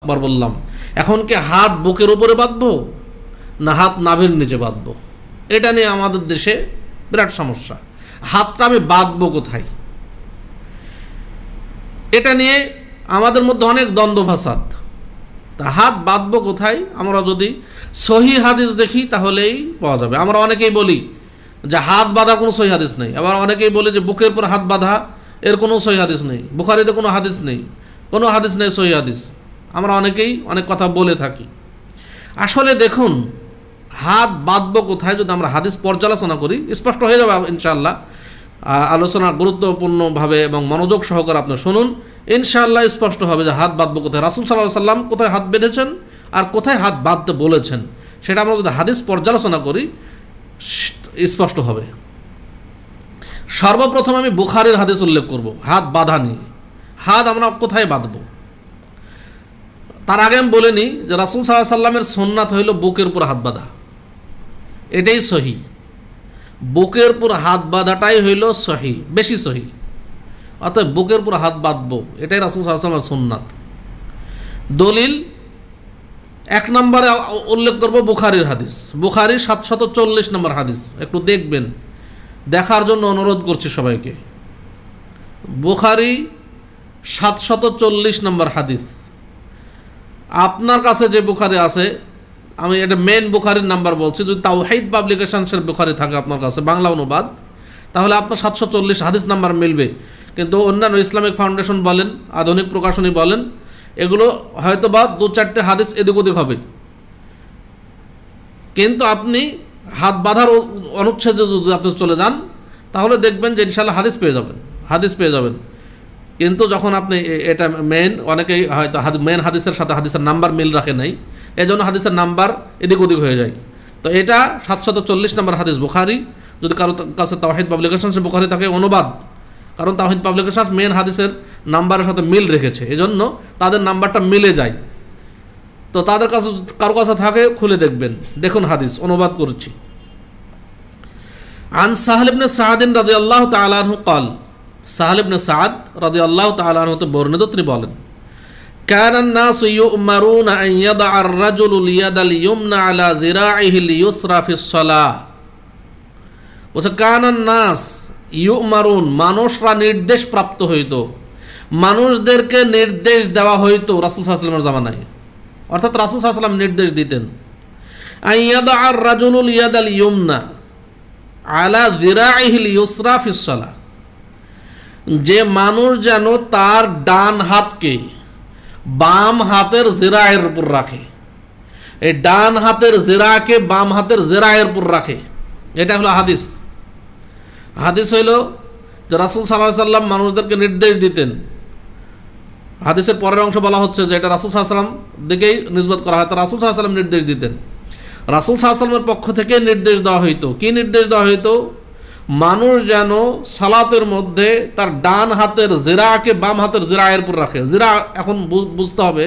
আকবার বললাম, এখন কি হাত বুকের উপরে বাঁধবো না হাত নাভির নিচে বাঁধবো? এটা নিয়ে আমাদের দেশে বিরাট সমস্যা। হাতটা আমি বাঁধবো কোথায়, এটা নিয়ে আমাদের মধ্যে অনেক দ্বন্দ্ব ফাসাদ। তা হাত বাঁধবো কোথায়, আমরা যদি সহি হাদিস দেখি তাহলেই পাওয়া যাবে। আমরা অনেকেই বলি যে হাত বাঁধার কোনো সহি হাদিস নেই, আবার অনেকেই বলি যে বুকের উপর হাত বাঁধা এর কোনো সহি হাদিস নেই, বুখারীতে কোনো হাদিস নেই, কোনো হাদিস নেই সহি হাদিস। আমরা অনেকেই অনেক কথা বলে থাকি। আসলে দেখুন, হাত বাঁধবো কোথায় যদি আমরা হাদিস পর্যালোচনা করি স্পষ্ট হয়ে যাবে ইনশাআল্লাহ। আলোচনা গুরুত্বপূর্ণভাবে এবং মনোযোগ সহকারে আপনি শুনুন, ইনশাআল্লাহ স্পষ্ট হবে যে হাত বাঁধবো কোথায়। রাসূল সাল্লাল্লাহু আলাইহি সাল্লাম কোথায় হাত বেঁধেছেন আর কোথায় হাত বাঁধতে বলেছেন সেটা আমরা যদি হাদিস পর্যালোচনা করি স্পষ্ট হবে। সর্বপ্রথম আমি বুখারীর হাদিস উল্লেখ করব হাত বাঁধা নিয়ে। হাত আমরা কোথায় বাঁধবো তার আগে আমি বলে নিই যে রাসূল সাল্লাল্লাহু আলাইহি সাল্লামের সুন্নাত হইল বুকের উপর হাত বাঁধা, এটাই সহি। বুকের উপর হাত বাঁধাটাই হইল সহি, বেশি সহি। অর্থাৎ বুকের উপর হাত বাঁধবো, এটাই রাসূল সাল্লাল্লাহু আলাইহি সাল্লামের সুন্নাত। দলিল এক নম্বরে উল্লেখ করব বুখারীর হাদিস, বুখারীর 740 নম্বর হাদিস। একটু দেখবেন, দেখার জন্য অনুরোধ করছি সবাইকে। বুখারী 740 নম্বর হাদিস। আপনার কাছে যে বুখারী আছে, আমি এটা মেন বুখারীর নাম্বার বলছি, যদি তাওহীদ পাবলিকেশনসের বুখারী থাকে আপনার কাছে বাংলা অনুবাদ, তাহলে আপনার 740 হাদিস নাম্বার মিলবে। কিন্তু অন্যান্য ইসলামিক ফাউন্ডেশন বলেন, আধুনিক প্রকাশনী বলেন, এগুলো হয়তো বা 2-4টে হাদিস এদিক ওদিক হবে। কিন্তু আপনি হাত বাঁধার অনুচ্ছেদে যদি আপনি চলে যান তাহলে দেখবেন যে ইনশাআল্লাহ হাদিস পেয়ে যাবেন। কিন্তু যখন আপনি এটা মেন, অনেকেই হয়তো মেন হাদিসের সাথে হাদিসের নাম্বার মিল রাখে নাই, এজন্য হাদিসের নাম্বার এদিক ওদিক হয়ে যায়। তো এটা 740 নম্বর হাদিস বুখারী। যদি কারো কাছে তাওহীদ পাবলিকেশনস বুখারী থাকে অনুবাদ, কারণ তাওহীদ পাবলিকেশনস মেন হাদিসের নাম্বারের সাথে মিল রেখেছে, এজন্য তাদের নাম্বারটা মিলে যায়। তো তাদের কাছে কারো কাছে থাকে খুলে দেখবেন, দেখুন হাদিস অনুবাদ করছি। আন সাহল ইবনে সাদ রাদিয়াল্লাহু তাআলা আনহু قال, সাহল ইবনে সাদ রাদিয়াল্লাহু তাআলা আনহু বর্ণিত, তিনি বলেন, কানান নাসু ইউমারুনা আন ইয়াদা আর-রাজুলু লিয়াদাল ইয়ুমনা আলা যিরাইহি লিয়ুসরা ফিস সালাহ। বলছে কানান নাস ইউমারুন, মানুষরা নির্দেশ প্রাপ্ত হইতো, মানুষদেরকে নির্দেশ দেওয়া হইতো রাসূল সাল্লাল্লাহু আলাইহি ওয়াসাল্লামের জামানায়। অর্থাৎ রাসূল সাল্লাল্লাহু আলাইহি ওয়াসাল্লাম নির্দেশ দিতেন, আন ইয়াদা আর-রাজুলু লিয়াদাল ইয়ুমনা আলা যিরাইহি লিয়ুসরা ফিস সালাহ, যে মানুষ যেন তার ডান হাতকে বাম হাতের জিরায়ের উপর রাখে, এই ডান হাতের জিরাকে বাম হাতের জিরায়ের উপর রাখে। এটা হলো হাদিস। হাদিস হইল যে রাসূল সাল্লাল্লাহু আলাইহি ওয়াসাল্লাম মানুষদেরকে নির্দেশ দিতেন। হাদিসের পরের অংশ বলা হচ্ছে যে এটা রাসূল সাল্লাল্লাহু আলাইহি ওয়াসাল্লাম দিকেই নিসবত করা হয়। তো রাসূল সাল্লাল্লাহু আলাইহি ওয়াসাল্লাম নির্দেশ দিতেন, রাসূল সাল্লাল্লাহু আলাইহি ওয়াসাল্লামের পক্ষ থেকে নির্দেশ দেওয়া হইতো। কি নির্দেশ দেওয়া হইতো? মানুষ যেন সালাতের মধ্যে তার ডান হাতের জিরাকে বাম হাতের জিরায়ের উপর রাখে। জিরা এখন বুঝতে হবে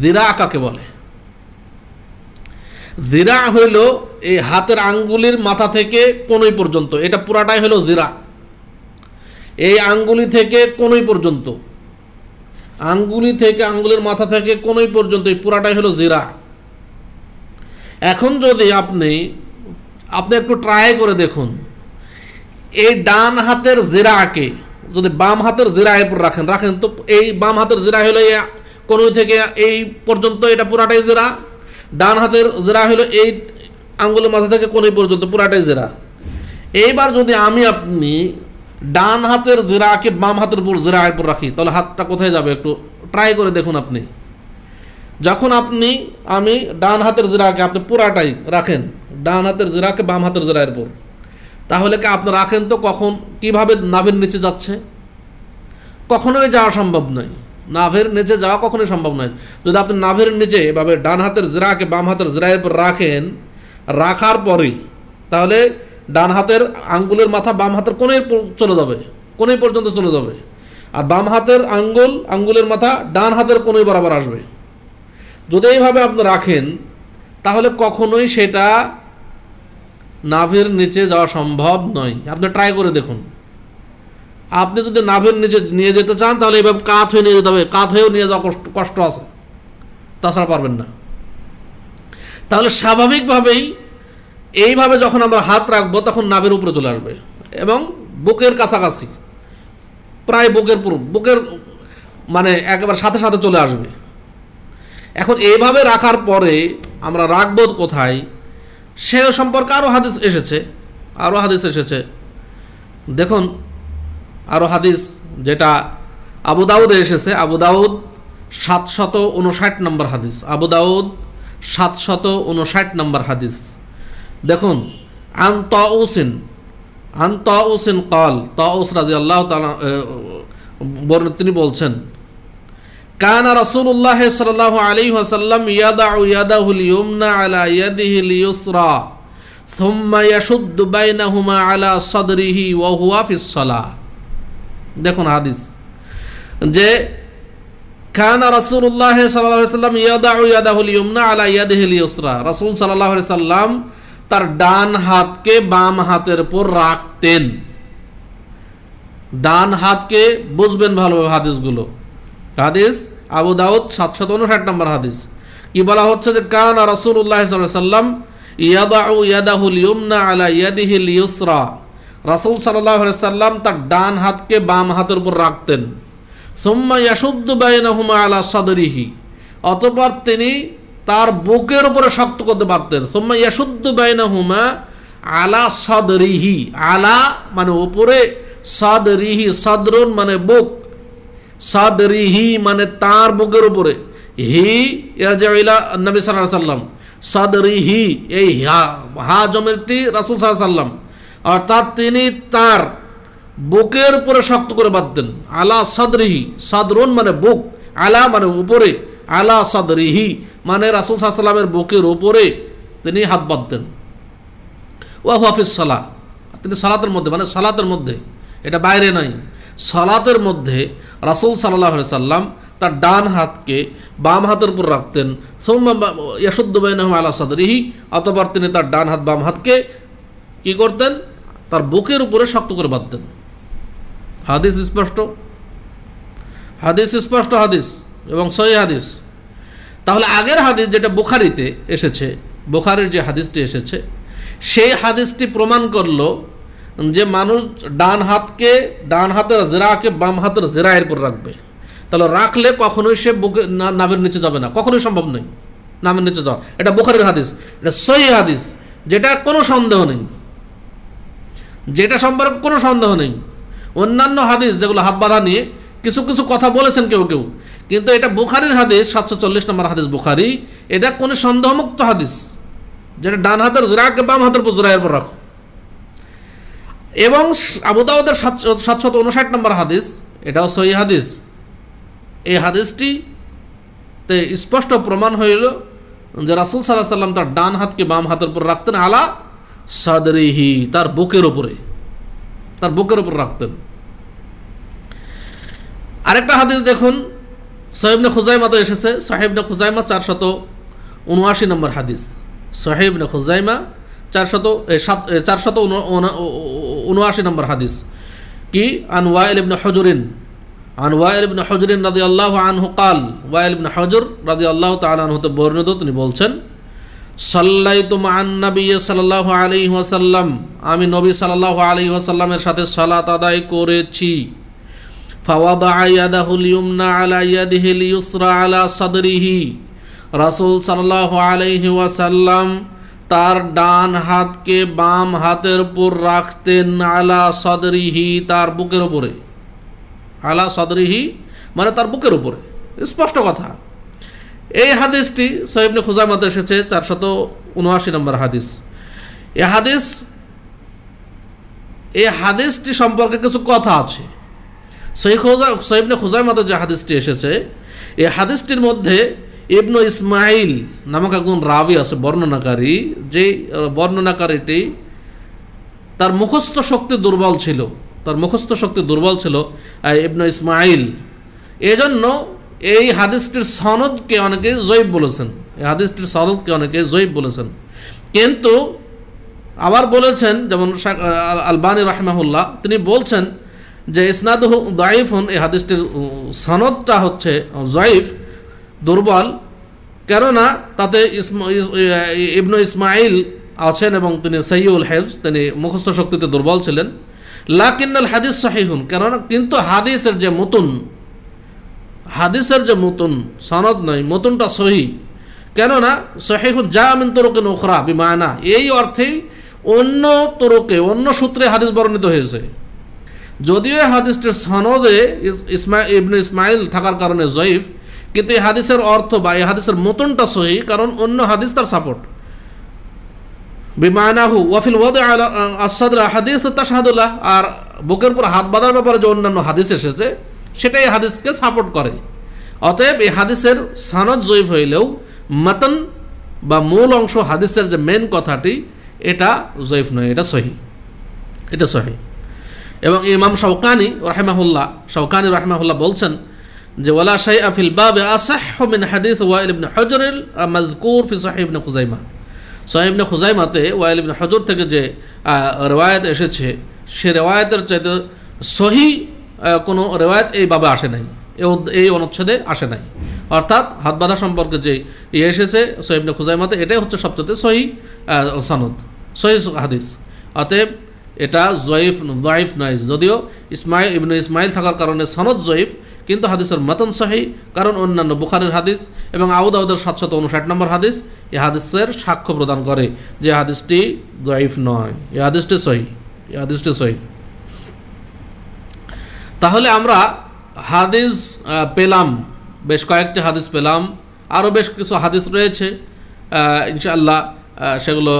জিরা কাকে বলে। জিরা হইল এই হাতের আঙ্গুলির মাথা থেকে কনুই পর্যন্ত, এটা পুরাটাই হলো জিরা। এই আঙ্গুলি থেকে কনুই পর্যন্ত, আঙ্গুলি থেকে আঙ্গুলের মাথা থেকে কনুই পর্যন্ত এই পুরাটাই হলো জিরা। এখন যদি আপনি একটু ট্রাই করে দেখুন, এই ডান হাতের জিরাকে যদি বাম হাতের জিরায়ের উপর রাখেন তো এই বাম হাতের জিরা হলো এই কনুই থেকে এই পর্যন্ত, এটা পুরাটাই জিরা। ডান হাতের জিরা হলো এই আঙ্গুলের মাথা থেকে কনুই পর্যন্ত, পুরাটাই জিরা। এইবার যদি আপনি ডান হাতের জিরাকে বাম হাতের উপর জিরায়ের উপর রাখি তাহলে হাতটা কোথায় যাবে? একটু ট্রাই করে দেখুন। আপনি যখন আমি ডান হাতের জিরাকে আপনি পুরাটাই রাখেন, ডান হাতের জিরাকে বাম হাতের জিরায়ের উপর, তাহলে কি আপনি রাখেন তো কখন কিভাবে নাভির নিচে যাচ্ছে? কখনোই যাওয়া সম্ভব নয়, নাভির নিচে যাওয়া কখনোই সম্ভব নয়। যদি আপনি নাভির নিচে এভাবে ডান হাতের জিরাকে বাম হাতের জিরায়ের উপর রাখার পরে তাহলে ডান হাতের আঙ্গুলের মাথা বাম হাতের কোণে পর্যন্ত চলে যাবে, আর বাম হাতের আঙ্গুলের মাথা ডান হাতের কোণে বরাবর আসবে। যদি এইভাবে আপনি রাখেন তাহলে কখনোই সেটা নাভির নিচে যাওয়া সম্ভব নয়। আপনি ট্রাই করে দেখুন। আপনি যদি নাভির নিচে নিয়ে যেতে চান তাহলে এইভাবে কাত হয়ে নিয়ে যেতে হবে, কাত হয়েও নিয়ে যাওয়া কষ্ট আছে। তাছাড়া পারবেন না। তাহলে স্বাভাবিকভাবেই এইভাবে যখন আমরা হাত রাখবো তখন নাভির উপরে চলে আসবে এবং বুকের কাছাকাছি, প্রায় বুকের মানে একেবারে সাথে সাথে চলে আসবে। এখন এইভাবে রাখার পরে আমরা রাখবো কোথায়, সে সম্পর্কে আরও হাদিস এসেছে। দেখুন আরও হাদিস, যেটা আবু দাউদে এসেছে, আবু দাউদ 759 নম্বর হাদিস, আবু দাউদ 759 নম্বর হাদিস। দেখুন আন তাউসিন ক্বাল, তাউস রাদিয়াল্লাহু তাআলা তিনি বলছেন, কানা রাসূলুল্লাহ সাল্লাল্লাহু আলাইহি ওয়াসাল্লাম ইয়াদাউ ইয়াদাহুল ইয়ুমনা আলা ইয়াদিহিল ইউসরা সুম্মা ইয়াশুদ্দু বাইনাহুমা আলা সাদরিহি ওয়া হুয়া ফিস সালাহ। দেখুন হাদিস, যে কানা রাসূলুল্লাহ সাল্লাল্লাহু আলাইহি ওয়াসাল্লাম ইয়াদাউ ইয়াদাহুল ইয়ুমনা আলা ইয়াদিহিল ইউসরা, রাসূল সাল্লাল্লাহু আলাইহি ওয়াসাল্লাম তার ডান হাতকে বাম হাতের উপর রাখতেন। ডান হাতকে বুঝবেন ভালোভাবে হাদিসগুলো, হাদিস আবু দাউদ 759 নম্বর হাদিস। কি বলা হচ্ছে, যে কানা রাসূলুল্লাহ সাল্লাল্লাহু আলাইহি ওয়াসাল্লাম ইয়াদাউ ইয়াদাহুল ইয়ুমনা আলা ইয়াদিহিল ইউসরা, রাসূল সাল্লাল্লাহু আলাইহি ওয়াসাল্লাম তার ডান হাতকে বাম হাতের উপর রাখতেন। সুম্মা ইয়াশুদ্দু বাইনাহুমা আলা সাদরিহি, অতঃপর তিনি তার বুকের উপরে শক্ত করতে পারতেন। সুম্মা ইয়াশুদ্দু বাইনাহুমা আলা সাদরিহি, আলা মানে উপরে, সাদরিহি সাদরুন মানে বুক, সাদরিহি মানে তার বুকের উপরে, হি ইয়ারজিউ ইলা নবী সাল্লাল্লাহু আলাইহি ওয়াসাল্লাম, সাদরিহি এই হা জমিরটি রাসূল সাল্লাল্লাহু আলাইহি ওয়াসাল্লাম, অর্থাৎ তিনি তার বুকের উপরে শক্ত করে বাঁধতেন। আলা সাদরিহি, সাদরুন মানে বুক, আলা মানে উপরে, আলা সাদরিহি মানে রাসূল সাল্লাল্লাহু আলাইহি ওয়াসাল্লামের বুকের উপরে তিনি হাত বাঁধতেন। ওয়া হুয়া ফিস সালাহ, তিনি সালাতের মধ্যে, মানে সালাতের মধ্যে, এটা বাইরে নয়, সালাতের মধ্যে রাসূল সাল্লাল্লাহু আলাইহি ওয়াসাল্লাম তার ডান হাতকে বাম হাতের উপর রাখতেন। সুম্মা ইয়াশুদ্দু বাইনাহুমা আলা সাদরিহি, অতঃপর তিনি তার ডান হাত বাম হাতকে কি করতেন, তার বুকের উপরে শক্ত করে বাঁধতেন। হাদিস স্পষ্ট, হাদিস এবং সহিহ হাদিস। তাহলে আগের হাদিস যেটা বুখারীতে এসেছে, বুখারীর যে হাদিসটি এসেছে, সেই হাদিসটি প্রমাণ করলো যে মানুষ ডান হাতের জিরাকে বাম হাতের জিরায়ের উপর রাখবে। তাহলে রাখলে কখনোই সে বুকে নাভির নিচে যাবে না, কখনোই সম্ভব নয় নাভির নিচে যাওয়া। এটা বুখারীর হাদিস, এটা সহিহ হাদিস, যেটা কোনো সন্দেহ নেই, যেটা সম্পর্কে কোনো সন্দেহ নেই। অন্যান্য হাদিস যেগুলো হাত বাঁধা নিয়ে কিছু কিছু কথা বলেছেন কেউ, কিন্তু এটা বুখারীর হাদিস, 740 নম্বর হাদিস বুখারী, এটা কোনো সন্দেহমুক্ত হাদিস, যেটা ডান হাতের জিরাকে বাম হাতের উপর জিরায়ের উপর রাখো। এবং আবু দাউদের 759 নম্বর হাদিস, এটাও সহিহ হাদিস। এই হাদিসটিতে স্পষ্ট প্রমাণ হইল যে রাসূল সাল্লাল্লাহু আলাইহি ওয়াসাল্লাম তার ডান হাতকে বাম হাতের উপর রাখতেন, আলা সাদরিহি তার বুকের উপরে, তার বুকের উপর রাখতেন। আরেকটা হাদিস দেখুন, সহিহ ইবনে খুজাইমাতে এসেছে, সহিহ ইবনে খুজাইমা 479 নম্বর হাদিস, সহিহ ইবনে খুজাইমা 479 নম্বর হাদিস। কি, আন ওয়াইল ইবনে হুজরিন রাদিয়াল্লাহু আনহু قال, ওয়াইল ইবনে হুজর রাদিয়াল্লাহু তাআলা আনহু তে বর্ণিত, তিনি বলছেন, সাল্লাইতু মা'আন নবী সাল্লাল্লাহু আলাইহি ওয়াসাল্লাম, আমি নবী সাল্লাল্লাহু আলাইহি ওয়াসাল্লামের সাথে সালাত আদায় করেছি। ফাওয়াদা'a ইয়াদাহুল ইয়ুমনা আলা ইয়াদিহিল ইউসরা আলা সাদরিহি, রাসূল সাল্লাল্লাহু আলাইহি ওয়াসাল্লাম তার ডান হাতকে বাম হাতের উপর রাখতেন, আলা সাদরিহি তার বুকের উপরে, আলা সাদরিহি মানে তার বুকের উপরে, স্পষ্ট কথা। এই হাদিসটি সহিহ ইবনে খুজাইমাতে এসেছে, 479 নম্বর হাদিস। এই হাদিসটি সম্পর্কে কিছু কথা আছে। সহিহ ইবনে খুজাইমাতে যে হাদিসটি এসেছে, এই হাদিসটির মধ্যে ইবনু ইসমাইল নামক একজন রাবি আছে, বর্ণনাকারী, যে বর্ণনাকারীটি তার মুখস্থ শক্তি দুর্বল ছিল, ইবনু ইসমাইল। এজন্য এই হাদিসটির সনদকে অনেকে জয়ীফ বলেছেন, কিন্তু আবার বলেছেন, যেমন আলবানী রাহিমাহুল্লাহ, তিনি বলছেন যে ইসনাদুহু দাঈফুন, এই হাদিসটির সনদটা হচ্ছে জয়ীফ, দুর্বল, কেননা তাতে ইবনু ইসমাইল আছেন এবং তিনি সাইয়ুল হিফজ, তিনি মুখস্থ শক্তিতে দুর্বল ছিলেন। লাকিন্নাল হাদিস সহিহুন, কেননা কিন্তু হাদিসের যে মুতুন সনদ নয়, মুতুনটা সহি। কেননা সহিহুল যা মিন তুরুকিন উখরা বিমানা, এই অর্থেই অন্য তুরুকে, অন্য সূত্রে হাদিস বর্ণিত হয়েছে। যদিও হাদিসটির সনদে ইবনু ইসমাইল থাকার কারণে জয়ীফ, কিন্তু এই হাদিসের অর্থ বা এই হাদিসের মতনটা সহি, কারণ অন্য হাদিস তার সাপোর্ট। বিমানাহু ওয়াফিল ওয়াদি আলা আস-সাদর হাদিস তাশহাদুল্লাহ, আর বুকের উপর হাত বাঁধার ব্যাপারে যে অন্যান্য হাদিস এসেছে সেটাই হাদিসকে সাপোর্ট করে। অতএব এই হাদিসের সনদ জয়ীফ হইলেও মতন বা মূল অংশ হাদিসের যে মেন কথাটি, এটা জয়ীফ নয়, এটা সহি। এবং ইমাম শাওকানি রাহিমাহুল্লাহ বলছেন যে ওয়ালা শাইআ ফিল বাব আসাহহু মিন হাদিস ওয়াইল ইবনে হুজর মাযকুর ফি সহিহ ইবনে খুযাইমা। সহিহ ইবনে খুযাইমাতে ওয়াইল ইবনে হুজর থেকে যে riwayat এসেছে, সে riwayatের চাইতে সহি কোনো riwayat এই বাবে আসে নাই, এই অনুচ্ছেদে আসে নাই। অর্থাৎ হাত বাঁধা সম্পর্কে যে এসেছে সহিহ ইবনে খুযাইমাতে, এটাই হচ্ছে সবচেয়ে সহি সনদ, সহি হাদিস। অতএব এটা জয়ীফ নয়, যদিও ইবনু ইসমাইল থাকার কারণে সনদ জয়ীফ, কিন্তু হাদিসের মতন সহি, কারণ অন্যান্য বুখারীর হাদিস এবং আবু দাউদের 759 নম্বর হাদিস এই হাদিসের সাক্ষ্য প্রদান করে যে হাদিসটি জয়ীফ নয়, এই হাদিসটি সহি। তাহলে আমরা হাদিস পেলাম, বেশ কয়েকটি হাদিস পেলাম, আরও বেশ কিছু হাদিস রয়েছে, ইনশাআল্লাহ সেগুলো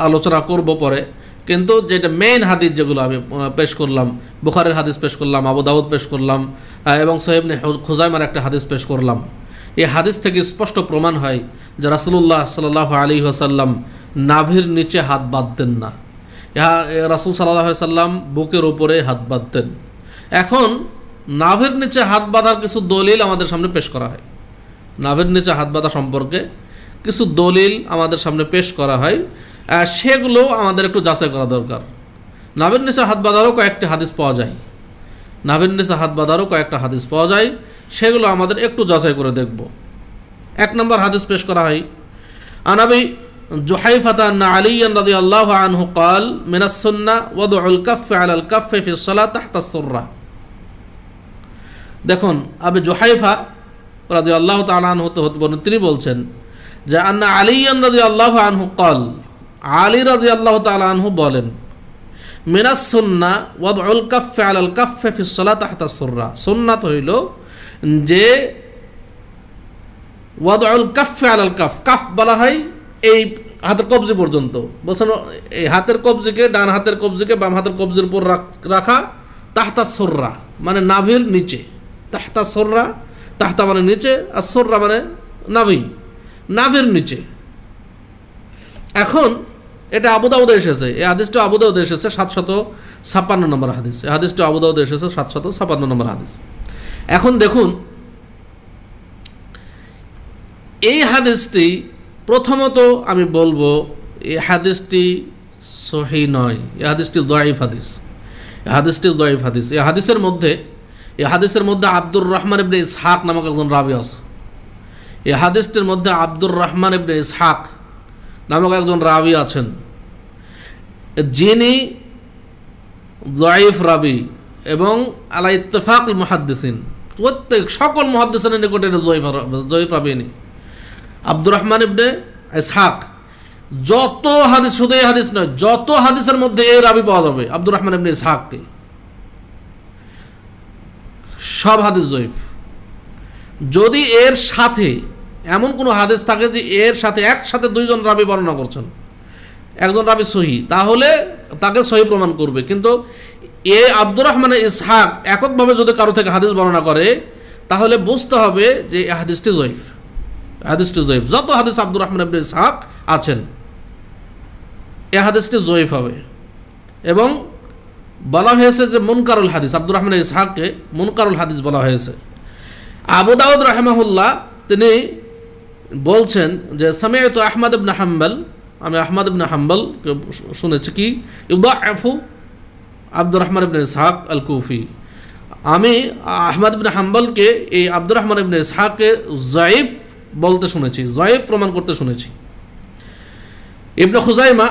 আলোচনা করব পরে। কিন্তু যেটা মেইন হাদিস যেগুলো আমি পেশ করলাম, বুখারীর হাদিস পেশ করলাম, আবু দাউদ পেশ করলাম এবং সহিহ ইবনে খুযাইমার একটা হাদিস পেশ করলাম, এই হাদিস থেকে স্পষ্ট প্রমাণ হয় যে রাসূলুল্লাহ সাল্লাল্লাহু আলাইহি ওয়াসাল্লাম নাভির নিচে হাত বাঁধতেন না। রাসূল সাল্লাল্লাহু আলাইহি ওয়াসাল্লাম বুকের উপরে হাত বাঁধতেন। এখন নাভির নিচে হাত বাঁধার কিছু দলিল আমাদের সামনে পেশ করা হয়, নাভির নিচে হাত বাঁধা সম্পর্কে কিছু দলিল আমাদের সামনে পেশ করা হয়, সেগুলো আমাদের একটু যাচাই করা দরকার। নাভির নিচে হাত বাঁধারও কয়েকটা হাদিস পাওয়া যায়, সেগুলো আমাদের একটু যাচাই করে দেখব। 1 নম্বর হাদিস পেশ করা হয়, আনাবি জুহাইফাতা আন্না আলিয়ান রাদিয়াল্লাহু আনহু قال من السنة وضع الكف على الكف في الصلاة تحت السرة। দেখুন, আবু জুহাইফা রাদিয়াল্লাহু তাআলা আনহু তিনি বলছেন যে আন্না আলিয়ান রাদিয়াল্লাহু আনহু قال, আলী রাদিয়াল্লাহু তাআলা আনহু বলেন, মিনাস সুন্নাহ ওয়াদউল কাফফি আলাল কাফফি ফিস সালাত তাহতা সুররা, সুন্নাত হইল যে ওয়াদউল কাফফি আলাল কাফ, কাফ বলা হয় এই হাতের কবজি পর্যন্ত, বলছেন এই হাতের কবজিকে, ডান হাতের কবজিকে বাম হাতের কবজির উপর রাখা, তাহতা সুররা মানে নাভির নিচে, তাহতা সুররা, তাহতা মানে নিচে, আর সুররা মানে নাভির নিচে। এখন এটা আবু দাউদে এসেছে, এই হাদিসটা আবু দাউদে এসেছে 756 নম্বর হাদিস, এই হাদিসটা আবু দাউদে এসেছে 756 নম্বর হাদিস। এখন দেখুন, এই হাদিসটি প্রথমত আমি বলবো এই হাদিসটি সহি নয়, এই হাদিসটি যঈফ হাদিস, এই হাদিসের মধ্যে আব্দুর রহমান ইবনে ইসহাক নামক একজন রাবী আছে। এই হাদিসটির মধ্যে আব্দুর রহমান ইবনে ইসহাক নামক একজন রাবী আছেন, যিনি যঈফ রাবী এবং আলা ইত্তেফাকুল মুহাদ্দিসিন, প্রত্যেক সকল মুহাদ্দিসিনের নিকটে যঈফ রাবী নেই। আব্দুর রহমান ইবনে ইসহাক যত হাদিস, শুধু এই হাদিস নয়, যত হাদিসের মধ্যে এই রাবী পাওয়া যাবে আব্দুর রহমান ইবনে ইসহাককে, সব হাদিস যঈফ। যদি এর সাথে এমন কোনো হাদিস থাকে যে এর সাথে একসাথে 2 জন রাবী বর্ণনা করছেন, একজন রাবী সহি, তাহলে তাকে সহি প্রমাণ করবে। কিন্তু এই আব্দুর রহমান ইসহাক এককভাবে যদি কারো থেকে হাদিস বর্ণনা করে, তাহলে বুঝতে হবে যে এই হাদিসটি যঈফ। যত হাদিস আব্দুর রহমান ইবনে ইসহাক আছেন, এই হাদিসটি যঈফ হবে। এবং বলা হয়েছে যে মুনকারুল হাদিস, আব্দুর রহমান ইসহাককে মুনকারুল হাদিস বলা হয়েছে। আবু দাউদ রাহিমাহুল্লাহ তিনি বলছেন যে সামিআতু আহমদ ইবনে হাম্বল, আমি আহমদ ইবনে হাম্বল শুনেছি কি ইউদাইফু আব্দুর রহমান ইবনে ইসহাক আল কুফি, আমি আহমদ ইবনে হাম্বলকে এই আব্দুর রহমান ইবনে ইসহাককে যঈফ বলতে শুনেছি, জয়ীফ প্রমাণ করতে শুনেছি। ইবনে খুজাইমা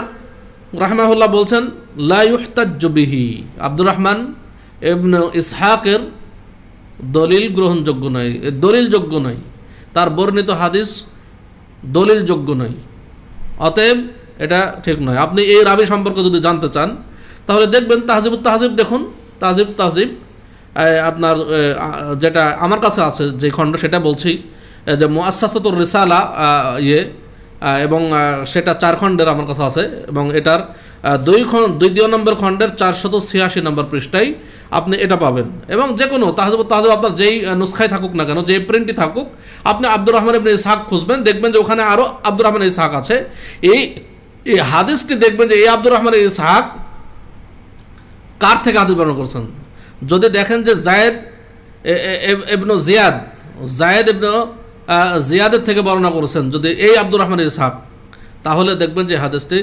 রাহমাহুল্লাহ বলছেন লা ইউহতাজ্জু বিহি, আব্দুর রহমান ইবনে ইসহাকের দলিল গ্রহণযোগ্য নয়, দলিলযোগ্য নয়, তার বর্ণিত হাদিস দলিলযোগ্য নয়, অতএব এটা ঠিক নয়। আপনি এই রাবি সম্পর্কে যদি জানতে চান তাহলে দেখবেন তাহজিবুত তাহজিব, দেখুন তাহজিব আপনার যেটা আমার কাছে আছে যে খণ্ড, সেটা বলছি যে মুআসসাসাতুর রিসালা এবং সেটা 4 খণ্ডের আমার কাছে আছে, এবং এটার 2 নম্বর খণ্ডের 486 নম্বর পৃষ্ঠায় আপনি এটা পাবেন। এবং যে কোনো তাহজিবুত তাহজিব আপনার যেই নুসখায় থাকুক না কেন, যে প্রিন্টই থাকুক, আপনি আব্দুর রহমান ইবনে ইসহাক খুঁজবেন, দেখবেন যে ওখানে আরও আব্দুর রহমান ইসহাক আছে। এই হাদিসটি দেখবেন যে এই আব্দুর রহমান ইসহাক কার থেকে হাদিস বর্ণনা করছেন। যদি দেখেন যে জায়েদ ইবনে জিয়াদের থেকে বর্ণনা করেছেন যদি এই আব্দুর রহমান ইসহাক, তাহলে দেখবেন যে হাদিসটি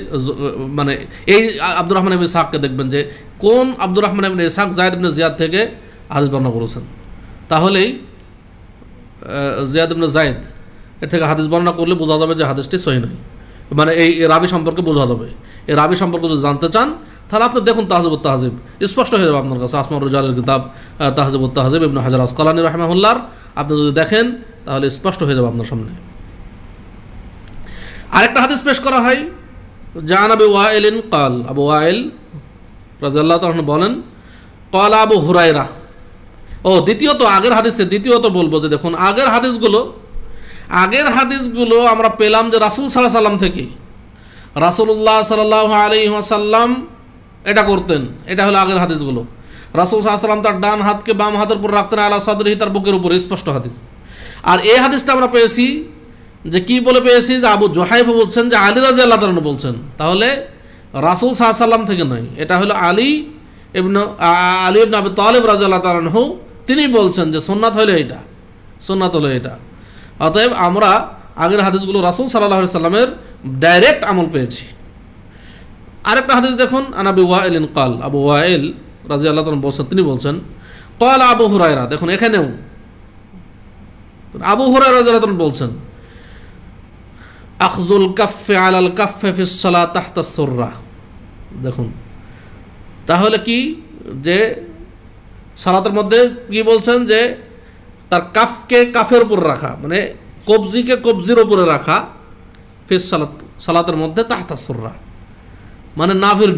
মানে এই আব্দুর রহমান ইবনে ইসহাককে দেখবেন যে কোন আব্দুর রহমান ইবনে ইসহাক জায়েদ ইবনে জিয়াদ থেকে হাদিস বর্ণনা করেছেন, তাহলেই জিয়াদ ইবনে জায়েদ এর থেকে হাদিস বর্ণনা করলে বোঝা যাবে যে হাদিসটি সহিহ নয়, মানে এই রাবি সম্পর্কে বোঝা যাবে। এই রাবি সম্পর্কে যদি জানতে চান তাহলে আপনি দেখুন তাহজিবুত তাহজিব, স্পষ্ট হয়ে যাবে আপনার কাছে। আসমাউর রিজালের কিতাব তাহজিবুত তাহজিব ইবনে হাজার আসকালানী রাহিমাহুল্লাহ, আপনি যদি দেখেন তাহলে স্পষ্ট হয়ে যাবে আপনার সামনে। আরেকটা হাদিস পেশ করা হয়, জান আবু ওয়াইলিন কাল, আবু ওয়াইল রাদিয়াল্লাহু তাআলা বলেন ক্বালা আবু হুরায়রা। দ্বিতীয়ত আগের হাদিসে দ্বিতীয়ত বলবো যে দেখুন আগের হাদিসগুলো আমরা পেলাম যে রাসূল সাল্লাল্লাহু আলাইহি ওয়াসাল্লাম থেকে। রাসূলুল্লাহ সাল্লাল্লাহু আলাইহি ওয়াসাল্লাম এটা করতেন, এটা হলো আগের হাদিসগুলো। রাসূল সাল্লাল্লাহু আলাইহি ওয়াসাল্লাম তার ডান হাতকে বাম হাতের উপর রাখতেন, আলা সাদরিহি, তার বুকের উপর, স্পষ্ট হাদিস। আর এই হাদিসটা আমরা পেয়েছি যে কি বলে পেয়েছি, যে আবু জুহাইফা বলছেন যে আলী রাদিয়াল্লাহু তাআলা বলছেন, তাহলে রাসূল সাল্লাল্লাহু আলাইহি ওয়াসাল্লাম থেকে নয়, এটা হলো আলী ইবনে আবি তালিব রাদিয়াল্লাহু তাআলা আনহু, তিনি বলছেন যে সুন্নাত হলো এটা। অতএব আমরা আগের হাদিসগুলো রাসূল সাল্লাল্লাহু আলাইহি ওয়াসাল্লামের ডাইরেক্ট আমল পেয়েছি। আরেকটা হাদিস দেখুন, আনাবি ওয়াইলিন কাল, আবু ওয়াইল রাদিয়াল্লাহু তাআলা বলছেন, তিনি বলছেন ক্বালা আবু হুরায়রা। দেখুন এখানেও আবু হুরায়রা রাদিয়াল্লাহু তাআলা বলছেন আখযুল কাফফি আলাল কাফফি ফিস সালাত তাহতা সুররা। দেখুন তাহলে কি, যে সালাতের মধ্যে কি বলছেন, যে তার কাফকে কাফের উপর রাখা, মানে কবজিকে কবজির উপরে রাখা, ফিস সালাত, সালাতের মধ্যে তাহতা সুররা মানে নাভির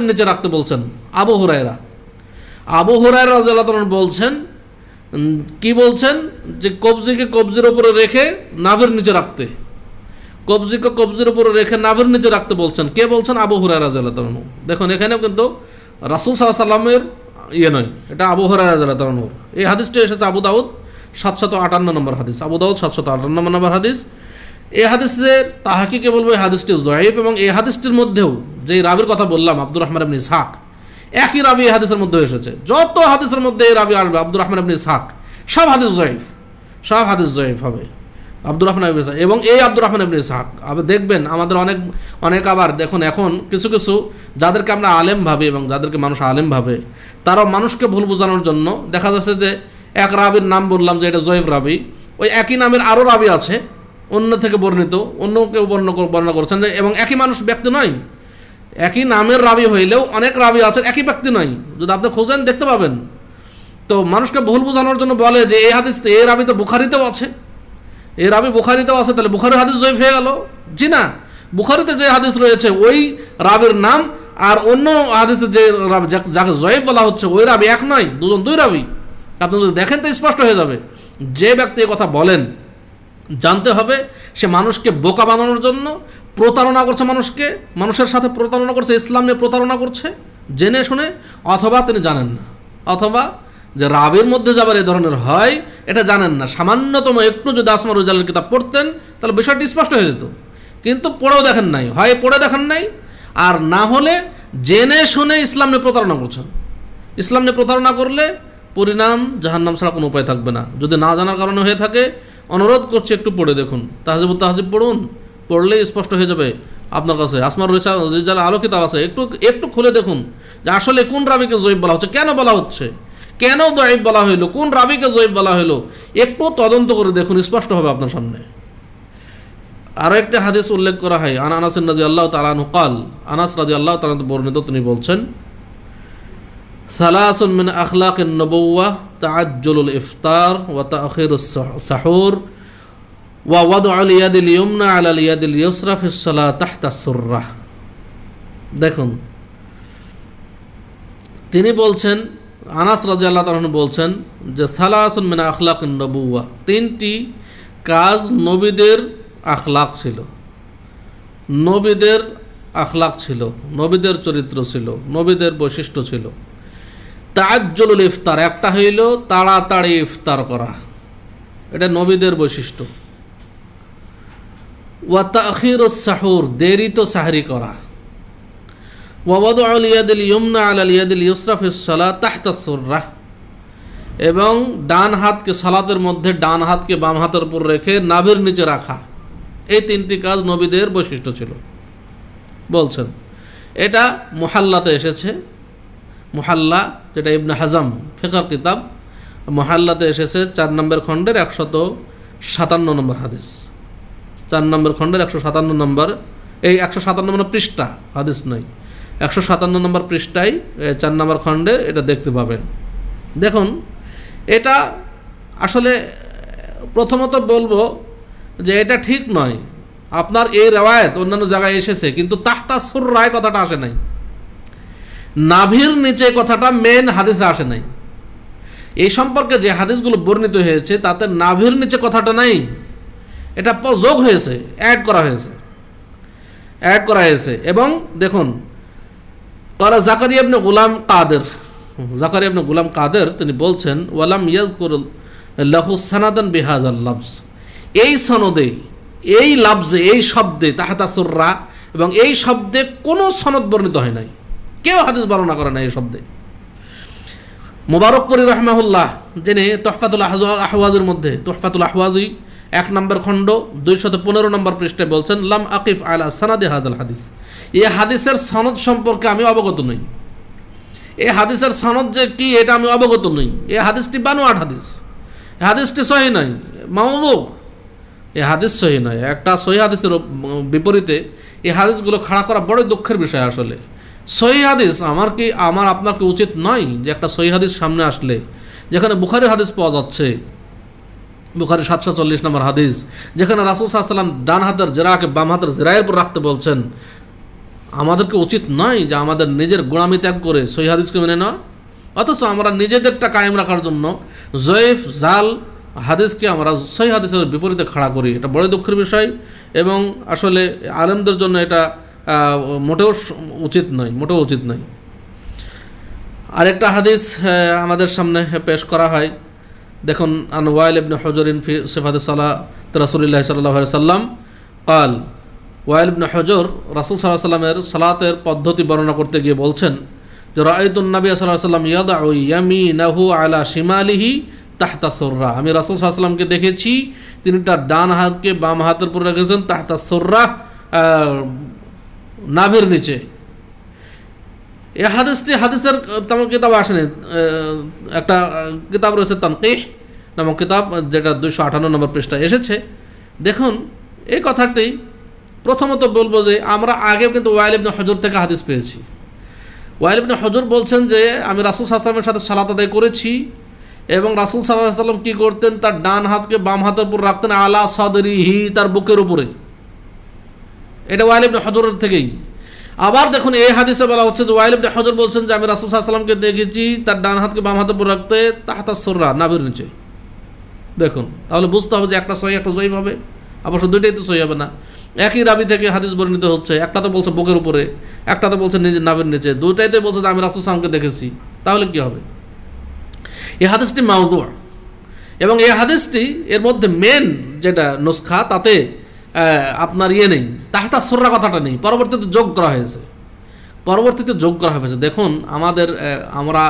নিচে রাখতে বলছেন আবু হুরায়রা রাদিয়াল্লাহু তাআলা বলছেন, কি বলছেন, যে কবজিকে কবজির উপরে রেখে নাভির নিচে রাখতে, কবজিকে কবজির উপরে রেখে নাভির নিচে রাখতে বলছেন। কে বলছেন? আবু হুরায়রা রাদিয়াল্লাহু তাআলা। দেখুন এখানেও কিন্তু রাসূল সাল্লাল্লাহু আলাইহি ওয়াসাল্লামের নয়, এটা আবু হুরায়রা রাদিয়াল্লাহু তাআলা। এই হাদিসটি এসেছে আবু দাউদ 758 নম্বর হাদিস, আবু দাউদ 758 নম্বর হাদিস। এই হাদিসের তাহকিকে বলবো এই হাদিসটি যঈফ, এবং এই হাদিসটির মধ্যেও যে রাবির কথা বললাম আব্দুর রহমান ইবনে ইসহাক, একই রাবি এই হাদিসের মধ্যে এসেছে। যত হাদিসের মধ্যে এই রাবি আসবে আব্দুর রহমান ইবনে ইসহাক, সব হাদিস যঈফ হবে আব্দুর রহমান ইবনে ইসহাক। এবং এই আব্দুর রহমান ইবনে ইসহাক আপনি দেখবেন আমাদের অনেক আবার দেখুন এখন কিছু যাদেরকে আমরা আলেম ভাবি এবং যাদেরকে মানুষ আলেম ভাবে, তারাও মানুষকে ভুল বোঝানোর জন্য দেখা যাচ্ছে যে এক রাবির নাম বললাম যে এটা যঈফ রাবি, ওই একই নামের আরও রাবি আছে অন্য থেকে বর্ণিত, অন্য কেউ বর্ণনা করছেন, এবং একই মানুষ ব্যক্তি নয়, একই নামের রাবি হইলেও অনেক রাবি আছেন, একই ব্যক্তি নয়। যদি আপনি খোঁজেন দেখতে পাবেন। তো মানুষকে ভুল বোঝানোর জন্য বলে যে এই হাদিস, এই রাবি তো বুখারীতেও আছে, তাহলে বুখারীর হাদিস যঈফ হয়ে গেল। জি না, বুখারীতে যে হাদিস রয়েছে ওই রাবির নাম আর অন্য হাদিসে যে রাবি যাকে যঈফ বলা হচ্ছে ওই রাবি এক নয়, দুই রাবি। আপনি যদি দেখেন তো স্পষ্ট হয়ে যাবে। যে ব্যক্তি এই কথা বলেন, জানতে হবে সে মানুষকে বোকা বানানোর জন্য প্রতারণা করছে, মানুষের সাথে প্রতারণা করছে, ইসলাম নিয়ে প্রতারণা করছে জেনে শুনে, অথবা তিনি জানেন না, অথবা যে রাবির মধ্যে যাবার এই ধরনের হয় এটা জানেন না। সামান্যতম একটু যদি আসমাউর রিজালের কিতাব পড়তেন তাহলে বিষয়টি স্পষ্ট হয়ে যেত, কিন্তু পড়েও দেখেন নাই, হয় পড়ে দেখেন নাই, আর না হলে জেনে শুনে ইসলাম নিয়ে প্রতারণা করছেন। ইসলাম নিয়ে প্রতারণা করলে পরিণাম জাহান্নাম ছাড়া কোনো উপায় থাকবে না। যদি না জানার কারণে হয়ে থাকে, অনুরোধ করছি একটু পড়ে দেখুন, তাহজিবুত তাহজিব পড়ুন, পড়লেই স্পষ্ট হয়ে যাবে আপনার কাছে। আসমাউর রিজাল আলো কিতাব আছে, একটু খুলে দেখুন যে আসলে কোন রাবিকে যঈফ বলা হচ্ছে, কেন বলা হচ্ছে, কেন দঈফ বলা হইল, কোন রাবিকে জয়ীফ বলা হইল, একটু তদন্ত করে দেখুন, স্পষ্ট হবে আপনার সামনে। আরো একটা হাদিস উল্লেখ করা হয়, আনাস রাদিয়াল্লাহু তাআলা আনহু قال, আনাস রাদিয়াল্লাহু তাআলা বর্ণিত, তিনি বলছেন, সালাসুন মিন আখলাকিন নবুওয়াহ তাআজ্জুলুল ইফতার ওয়া তাআখিরুস সাহুর ওয়া ওয়াদউল ইয়াদিল ইয়ুমনা আলাল ইয়াদিল ইউসরা ফিস সালাত তাহতা সুররাহ। দেখুন, তিনি বলছেন, আনাস রাদিয়াল্লাহু তাআলা বলছেন যে সালাসুন মিন আখলাকিন নবুওয়াহ, তিনটি কাজ নবীদের আখলাক ছিল, নবীদের আখলাক ছিল, নবীদের চরিত্র ছিল, নবীদের বৈশিষ্ট্য ছিল। তাআজ্জুলুল ইফতার, একটা হইল তাড়াতাড়ি ইফতার করা, এটা নবীদের বৈশিষ্ট্য। ওয়া তাখিরুস সাহুর, দেরিতে সাহরি করা। ওয়া ওয়াদউল ইয়াদিল ইয়ুমনা আলাল ইয়াদিল ইউসরা ফিস সালাত তাহতা সুররাহ, এবং ডান হাতকে সালাতের মধ্যে ডান হাতকে বাম হাতের উপর রেখে নাভির নিচে রাখা, এই তিনটি কাজ নবীদের বৈশিষ্ট্য ছিল। বলছেন এটা মুহাল্লাতে এসেছে, মুহাল্লা যেটা ইবনে হাজাম ফিকহ কিতাব, মুহাল্লাতে এসেছে 4 নম্বর খণ্ডের 157 নম্বর হাদিস, 4 নম্বর খণ্ডের 157 নম্বর, এই 157 নম্বর পৃষ্ঠা, হাদিস নয়, 157 নম্বর পৃষ্ঠায় 4 নম্বর খণ্ডে এটা দেখতে পাবেন। দেখুন, এটা আসলে প্রথমত বলবো যে এটা ঠিক নয়। আপনার এই রিওয়ায়াত অন্যান্য জায়গায় এসেছে, কিন্তু তাহতা সুররায় কথাটা আসে নাই, নাভির নিচে কথাটা মেন হাদিসে আসে নাই। এই সম্পর্কে যে হাদিসগুলো বর্ণিত হয়েছে তাতে নাভির নিচে কথাটা নাই, এটা যোগ হয়েছে, অ্যাড করা হয়েছে। এবং দেখুন, ক্বালা জাকারিয়া ইবনে গুলাম কাদের, তিনি বলছেন, ওয়ালাম ইয়াযকুর লাহু সানাদান বিহাযাল লাফজ, এই সনদে, এই লাফজে, এই শব্দে তাহতা সুররা, এবং এই শব্দে কোনো সনদ বর্ণিত হয় নাই, কেউ হাদিস বর্ণনা করে না এই শব্দে। মুবারকপুরী রাহমাহুল্লাহ, যিনি তুহফাতুল আহওয়াজের মধ্যে, তুহফাতুল আহওয়াজি 1 নম্বর খণ্ড 215 নম্বর পৃষ্ঠায় বলছেন, লাম আকিফ আলা সানাদি হাদাল হাদিস, এই হাদিসের সনদ সম্পর্কে আমি অবগত নই, এই হাদিসের সনদ যে কি এটা আমি অবগত নই, এই হাদিসটি বানোয়াট হাদিস, এই হাদিসটি সহিহ নয়, মাওযু, এই হাদিস সহিহ নয়। একটা সহিহ হাদিসের বিপরীতে এই হাদিসগুলো খাড়া করা বড় দুঃখের বিষয়। আসলে সহিহ হাদিস আমার আপনার কি উচিত নয় যে একটা সহিহ হাদিস সামনে আসলে, যেখানে বুখারীর হাদিস পাওয়া যাচ্ছে, বুখারী 740 নম্বর হাদিস, যেখানে রাসূল সাল্লাল্লাহু আলাইহি ওয়াসাল্লাম ডান হাতের জেরাকে বাম হাতের জেরায়ের উপর রাখতে বলছেন, আমাদেরকে উচিত নয় যে আমাদের নিজের গোলামি ত্যাগ করে সহিহ হাদিসকে মেনে নেওয়া, অথচ আমরা নিজেদেরটা কায়েম রাখার জন্য জয়ীফ জাল হাদিসকে আমরা সহিহ হাদিসের বিপরীতে খাড়া করি। এটা বড় দুঃখের বিষয়, এবং আসলে আলেমদের জন্য এটা মোটেও উচিত নয়। আরেকটা হাদিস আমাদের সামনে পেশ করা হয়, দেখুন, আন ওয়াইল ইবনে হুজরিন ফি সিফাতিস সালাত রাসূলুল্লাহ সাল্লাল্লাহু আলাইহি ওয়াসাল্লাম قال, ওয়াইল ইবনে হুজর রাসূল সাল্লাল্লাহু আলাইহি ওয়াসাল্লামের সালাতের পদ্ধতি বর্ণনা করতে গিয়ে বলছেন যে, রাআইতুন নবী সাল্লাল্লাহু আলাইহি ওয়াসাল্লাম ইয়াদউ ইয়ামিনাহু আলা শিমালিহি তাহতা সুররা, আমি রাসূল সাল্লাল্লাহু আলাইহি ওয়াসাল্লামকে দেখেছি তিনি তার ডান হাতকে বাম হাতের উপর রেখেছেন, তাহতা সুররা, নাভির নিচে। এই হাদিসের তেমন কিতাব আসেনি, একটা কিতাব রয়েছে তানকিহ নামক কিতাব, যেটা 258 নম্বর পৃষ্ঠায় এসেছে। দেখুন, এই কথাটি প্রথমত বলবো যে আমরা আগেও কিন্তু ওয়াইল ইবনে হুজর থেকে হাদিস পেয়েছি। ওয়াইল ইবনে হুজর বলছেন যে আমি রাসূল সাল্লাল্লাহু আলাইহি ওয়াসাল্লামের সাথে সালাত আদায় করেছি, এবং রাসূল সাল্লাল্লাহু আলাইহি ওয়াসাল্লাম কী করতেন, তার ডান হাতকে বাম হাতের উপর রাখতেন, আলা সাদরিহি, তার বুকের উপরে। এটা ওয়াইল ইবনে হুজরের থেকেই। আবার দেখুন, এই হাদিসে বলা হচ্ছে যে ওয়াইল ইবনে হুজর বলছেন যে আমি রাসূল সাল্লাল্লাহু আলাইহি ওয়াসাল্লামকে দেখেছি তার ডান হাতকে বাম হাতের উপর রাখতে তাহতা সুররা, নাভির নিচে। দেখুন, তাহলে বুঝতে হবে যে একটা সহিহ একটা জয়ীফ হবে, অবশ্য দুইটাই তো সহিহ হবে না। একই রাবি থেকে হাদিস বর্ণিত হচ্ছে, একটাতে বলছে বুকের উপরে, একটাতে বলছে নিজের নাভির নিচে, দুইটাইতে বলছে যে আমি রাসূল সাল্লাল্লাহু আলাইহি ওয়াসাল্লামকে দেখেছি। তাহলে কি হবে? এই হাদিসটি মাওযু, এবং এই হাদিসটি এর মধ্যে মেন যেটা নুসখা তাতে আপনার নেই, তাহতা সুররা কথাটা নেই, পরবর্তীতে যোগ করা হয়েছে। দেখুন, আমরা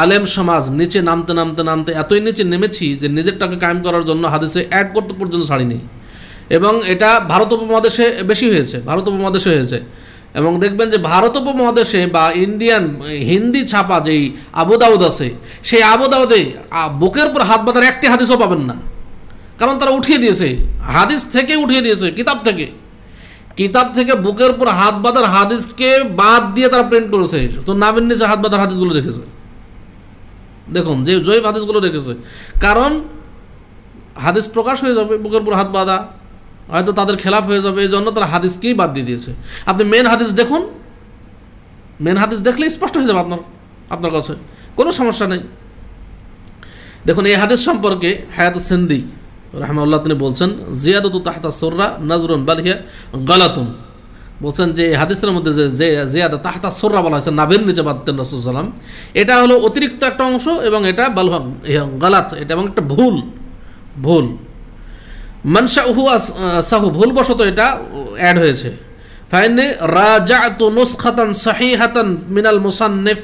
আলেম সমাজ নিচে নামতে এতই নিচে নেমেছি যে নিজেরটাকে কায়েম করার জন্য হাদিসে অ্যাড করতে পর্যন্ত ছাড়িনি। এবং এটা ভারত উপমহাদেশে বেশি হয়েছে, এবং দেখবেন যে ভারত উপমহাদেশে বা ইন্ডিয়ান হিন্দি ছাপা যেই আবু দাউদ আছে, সেই আবু দাউদে বুকের উপর হাত বাঁধার একটি হাদিসও পাবেন না, কারণ তারা উঠিয়ে দিয়েছে, হাদিস থেকে উঠিয়ে দিয়েছে, কিতাব থেকে বুকের উপর হাত বাঁধার হাদিসকে বাদ দিয়ে তারা প্রিন্ট করেছে, তো নামের নিচে হাত বাঁধার হাদিসগুলো রেখেছে। দেখুন যে জয়ীফ হাদিসগুলো রেখেছে, কারণ হাদিস প্রকাশ হয়ে যাবে, বুকের উপর হাত বাঁধা হয়তো তাদের খেলাফ হয়ে যাবে, এই জন্য তারা হাদিসকেই বাদ দিয়ে দিয়েছে। আপনি মেন হাদিস দেখুন, মেন হাদিস দেখলে স্পষ্ট হয়ে যাবে আপনার কাছে, কোনো সমস্যা নেই। দেখুন এই হাদিস সম্পর্কে হায়াত সিন্দি রাহমাহুল্লাহ তিনি বলছেন, জিয়াদাতু তাহতা সুররা নাজরুন বালিয়া গালাতুন, বলছেন যে এই হাদিসের মধ্যে যে জিয়াদা তাহতা সুররা বলা হয়েছে, নাভের নিচে বাঁধতেন রাসূল সাল্লাল্লাহু আলাইহি ওয়াসাল্লাম, এটা হলো অতিরিক্ত একটা অংশ এবং এটা গালাত, এটা এবং একটা ভুল মানশাউহু সাহু, ভুলবশত এটা অ্যাড হয়েছে। ফাইনে রাজাতু নুসখাতান সহিহাতান মিনাল মুসান্নিফ,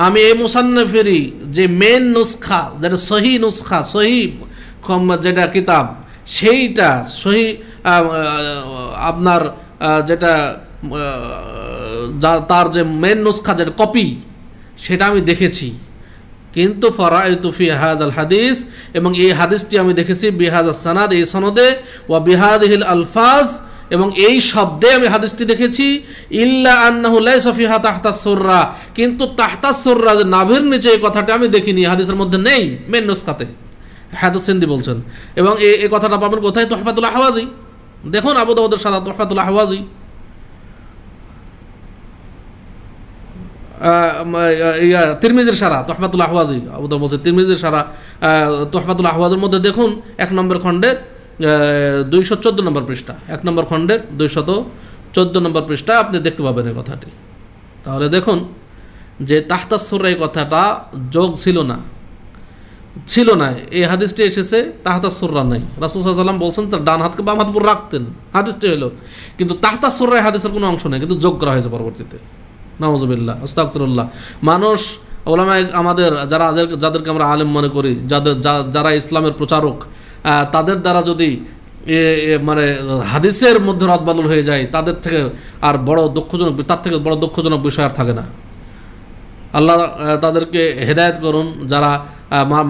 আমি এই মুসান্নিফেরই যে মেন নুসখা, যেটা সহি নুসখা, সহি যেটা কিতাব, সেইটা সহি আপনার যেটা তার যে মেন নুসখা, যেটা কপি, সেটা আমি দেখেছি। কিন্তু ফারাইতু ফি হাদাল হাদিস, এবং এই হাদিসটি আমি দেখেছি বিহাদাস সানাদ, এই সনদে, ওয়া বিহাদিহিল আলফাজ, এবং এই শব্দে আমি হাদিসটি দেখেছি, ইল্লা আন্নাহু লাইসা ফিহা তাহতা সুররা, কিন্তু তাহতা সুররা যে নাভির নিচে, এই কথাটা আমি দেখিনি, হাদিসের মধ্যে নেই মেন নুসখাতে, হায়াতুস সিন্দি বলছেন। এবং এই কথাটা পাবেন কোথায়? তুহফাতুল আহওয়াজি, দেখুন আবু দাউদের সারা তুহফাতুল আহওয়াজি, তিরমিজির সারা তুহফাতুল আহওয়াজি, আবু দাউদ বলছে তিরমিজির সারা তুহফাতুল আহওয়াজের মধ্যে দেখুন 1 নম্বর খণ্ডের 214 নম্বর পৃষ্ঠা, 1 নম্বর খণ্ডের 214 নম্বর পৃষ্ঠা আপনি দেখতে পাবেন এই কথাটি। তাহলে দেখুন যে তাহতা সুররা এই কথাটা যোগ ছিল না, এই হাদিসটি এসেছে তাহতা সুররা নাই, রাসূল সাল্লাল্লাহু আলাইহি ওয়াসাল্লাম বলছেন তার ডান হাতকে বাম হাত উপর রাখতেন, হাদিসটি হলো, কিন্তু তাহতা সুররা হাদিসের কোনো অংশ নেই, কিন্তু যোগ করা হয়েছে পরবর্তীতে। নাউযুবিল্লাহ, আস্তাগফিরুল্লাহ। মানুষ ওলামায়ে আমাদের যাদেরকে আমরা আলেম মনে করি, যারা ইসলামের প্রচারক, তাদের দ্বারা যদি মানে হাদিসের মধ্যে রদবদল হয়ে যায়, তার থেকে বড় দুঃখজনক বিষয় আর থাকে না। আল্লাহ তাদেরকে হেদায়েত করুন, যারা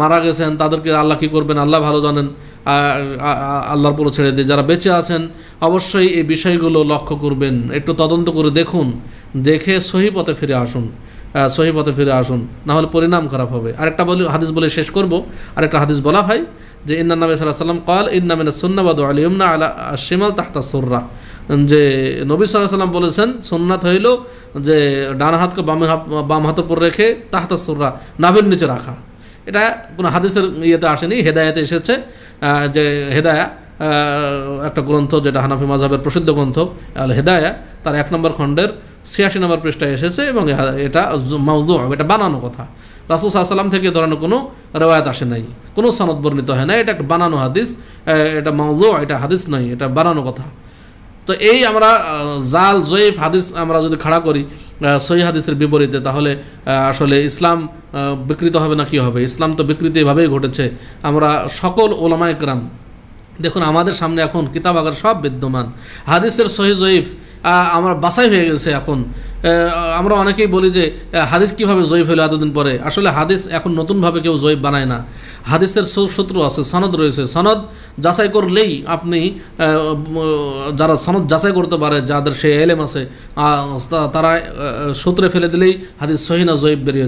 মারা গেছেন তাদেরকে আল্লাহ কী করবেন আল্লাহ ভালো জানেন, আল্লাহর পুরো ছেড়ে দিয়ে যারা বেঁচে আছেন অবশ্যই এই বিষয়গুলো লক্ষ্য করবেন, একটু তদন্ত করে দেখুন, দেখে সহি পথে ফিরে আসুন, না হলে পরিণাম খারাপ হবে। আরেকটা হাদিস বলে শেষ করব। আরেকটা হাদিস বলা হয় যে ইন্না নবী সাল্লাল্লাহু আলাইহি ওয়াসাল্লাম ক্বাল ইন্না মিনাস সুন্নাহ ওয়া দুআল ইয়ুমনা আলা আশ-শিমাল তাহতা সুররা, যে নবী সাল্লাল্লাহু আলাইহি ওয়াসাল্লাম বলেছেন সুন্নাত হইল যে ডান হাতকে বাম হাতের উপর রেখে তাহতা সুররা, নাভির নিচে রাখা। এটা কোনো হাদিসের ইয়েতে আসেনি, হেদায়াতে এসেছে। যে হেদায়া একটা গ্রন্থ, যেটা হানাফি মাযহাবের প্রসিদ্ধ গ্রন্থ আল হেদায়া, তার 1 নম্বর খণ্ডের 86 নম্বর পৃষ্ঠায় এসেছে, এবং এটা মাউযু', এটা বানানো কথা, রাসূল সাল্লাল্লাহু আলাইহি ওয়াসাল্লাম থেকে ধরানো কোনো রিওয়ায়াত আসে নাই, কোনো সনদ বর্ণিত হয় না, এটা একটা বানানো হাদিস, এটা মাউযু', এটা হাদিস নয়, এটা বানানো কথা। তো এই আমরা জাল জয়ীফ হাদিস আমরা যদি খাড়া করি সহিহ হাদিসের বিপরীতে, তাহলে আসলে ইসলাম বিকৃত হবে না কি হবে? ইসলাম তো বিকৃতি এভাবেই ঘটেছে। আমরা সকল ওলামায়ে কেরাম দেখুন, আমাদের সামনে এখন কিতাবাগার সব বিদ্যমান, হাদিসের সহিহ জয়ীফ আমার বাছাই হয়ে গেছে। এখন আমরা অনেকেই বলি যে হাদিস কীভাবে জয়ীফ হলো এতদিন পরে। আসলে হাদিস এখন নতুনভাবে কেউ জয়ীফ বানায় না, হাদিসের সূত্র আছে, সনদ রয়েছে, সনদ যাচাই করলেই আপনি, যারা সনদ যাচাই করতে পারে, যাদের সে এলেম আছে, তারা সূত্রে ফেলে দিলেই হাদিস সহিহ না জয়ীফ বেরিয়ে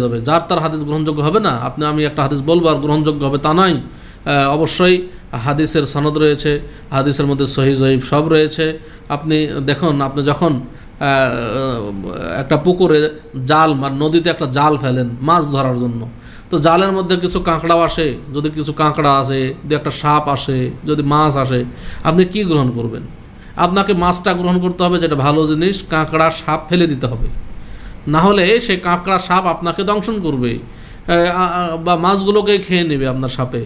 যাবে। যার তার হাদিস গ্রহণযোগ্য হবে না। আমি একটা হাদিস বলবো আর গ্রহণযোগ্য হবে তা নয়, অবশ্যই হাদিসের সনদ রয়েছে, হাদিসের মধ্যে সহিহ জয়ীফ সব রয়েছে। আপনি দেখুন, আপনি যখন একটা পুকুরে জাল বা নদীতে একটা জাল ফেলেন মাছ ধরার জন্য, তো জালের মধ্যে কিছু কাঁকড়াও আসে, যদি কিছু কাঁকড়া আসে, যদি একটা সাপ আসে, যদি মাছ আসে, আপনি কি গ্রহণ করবেন? আপনাকে মাছটা গ্রহণ করতে হবে, যেটা ভালো জিনিস, কাঁকড়া সাপ ফেলে দিতে হবে, না হলে সেই কাঁকড়া সাপ আপনাকে দংশন করবে বা মাছগুলোকেই খেয়ে নেবে আপনার সাপে।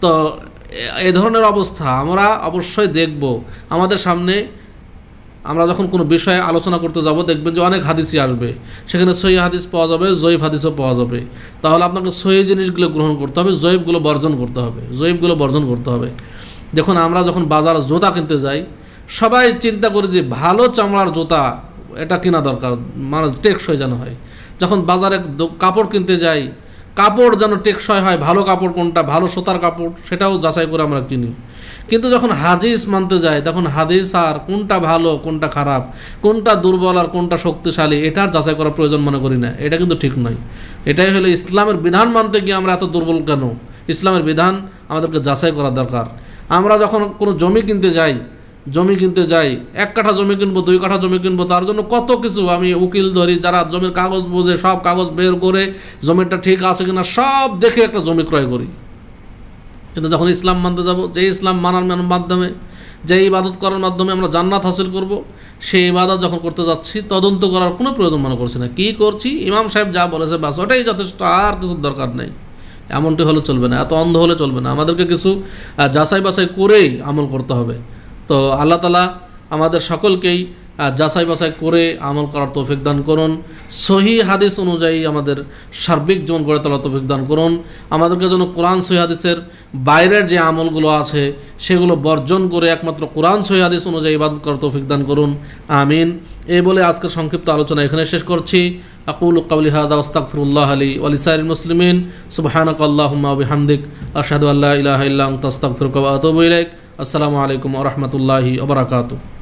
তো এই ধরনের অবস্থা আমরা অবশ্যই দেখব। আমাদের সামনে আমরা যখন কোনো বিষয়ে আলোচনা করতে যাব, দেখবেন যে অনেক হাদিসই আসবে, সেখানে সহিহ হাদিস পাওয়া যাবে, জয়ীফ হাদিসও পাওয়া যাবে। তাহলে আপনাকে সহিহ জিনিসগুলো গ্রহণ করতে হবে, জয়ীফগুলো বর্জন করতে হবে। দেখুন, আমরা যখন বাজার জুতা কিনতে যাই, সবাই চিন্তা করে যে ভালো চামড়ার জুতা এটা কেনা দরকার, মানে টেকসই যেন হয়। যখন বাজারে কাপড় কিনতে যাই, কাপড় যেন টেকসই হয়, ভালো কাপড় কোনটা, ভালো সুতার কাপড় সেটাও যাচাই করে আমরা কিনি। কিন্তু যখন হাদিস মানতে যাই তখন হাদিস আর কোনটা ভালো কোনটা খারাপ, কোনটা দুর্বল আর কোনটা শক্তিশালী এটার যাচাই করার প্রয়োজন মনে করি না। এটা কিন্তু ঠিক নয়। এটাই হলো ইসলামের বিধান মানতে গিয়ে আমরা এত দুর্বল কেন? ইসলামের বিধান আমাদেরকে যাচাই করা দরকার। আমরা যখন কোনো জমি কিনতে যাই, 1 কাঠা জমি কিনবো, 2 কাঠা জমি কিনবো, তার জন্য কত কিছু আমি উকিল ধরি, যারা জমির কাগজ বোঝে, সব কাগজ বের করে জমিটা ঠিক আছে কিনা সব দেখে একটা জমি ক্রয় করি। কিন্তু যখন ইসলাম মানতে যাব, যে ইসলাম মানার মাধ্যমে, যে ইবাদত করার মাধ্যমে আমরা জান্নাত হাসিল করব, সেই ইবাদত যখন করতে যাচ্ছি তদন্ত করার কোনো প্রয়োজন মনে করছি না। কী করছি, ইমাম সাহেব যা বলেছে বাস ওটাই যথেষ্ট, আর কিছুর দরকার নেই। এমনটি হলে চলবে না, এত অন্ধ হলে চলবে না। আমাদেরকে কিছু যাচাই বাছাই করেই আমল করতে হবে। তো আল্লাহ তাআলা আমাদের সকলকেই যাচাই বাছাই করে আমল করার তৌফিক দান করুন। সহি হাদিস অনুযায়ী আমাদের সার্বিক জীবন গড়ে তোলার তৌফিক দান করুন। আমাদেরকে যেন কোরআন সহি হাদিসের বাইরের যে আমলগুলো আছে সেগুলো বর্জন করে একমাত্র কোরআন সহি হাদিস অনুযায়ী ইবাদত করার তৌফিক দান করুন। আমিন। এই বলে আজকের সংক্ষিপ্ত আলোচনা এখানে শেষ করছি। আকুলু কাওলি হাযা ওয়াস্তাগফিরুল্লাহ লি ওয়া লিসাইরিল মুসলিমিন। সুবহানাকাল্লাহুম্মা ওয়া বিহামদিক আশহাদু আল্লা ইলাহা ইল্লা আনতা আস্তাগফিরুকা ওয়া আতুবু ইলাইক। আসসালামু আলাইকুম ওয়া রাহমাতুল্লাহি ওয়া বারাকাতুহু।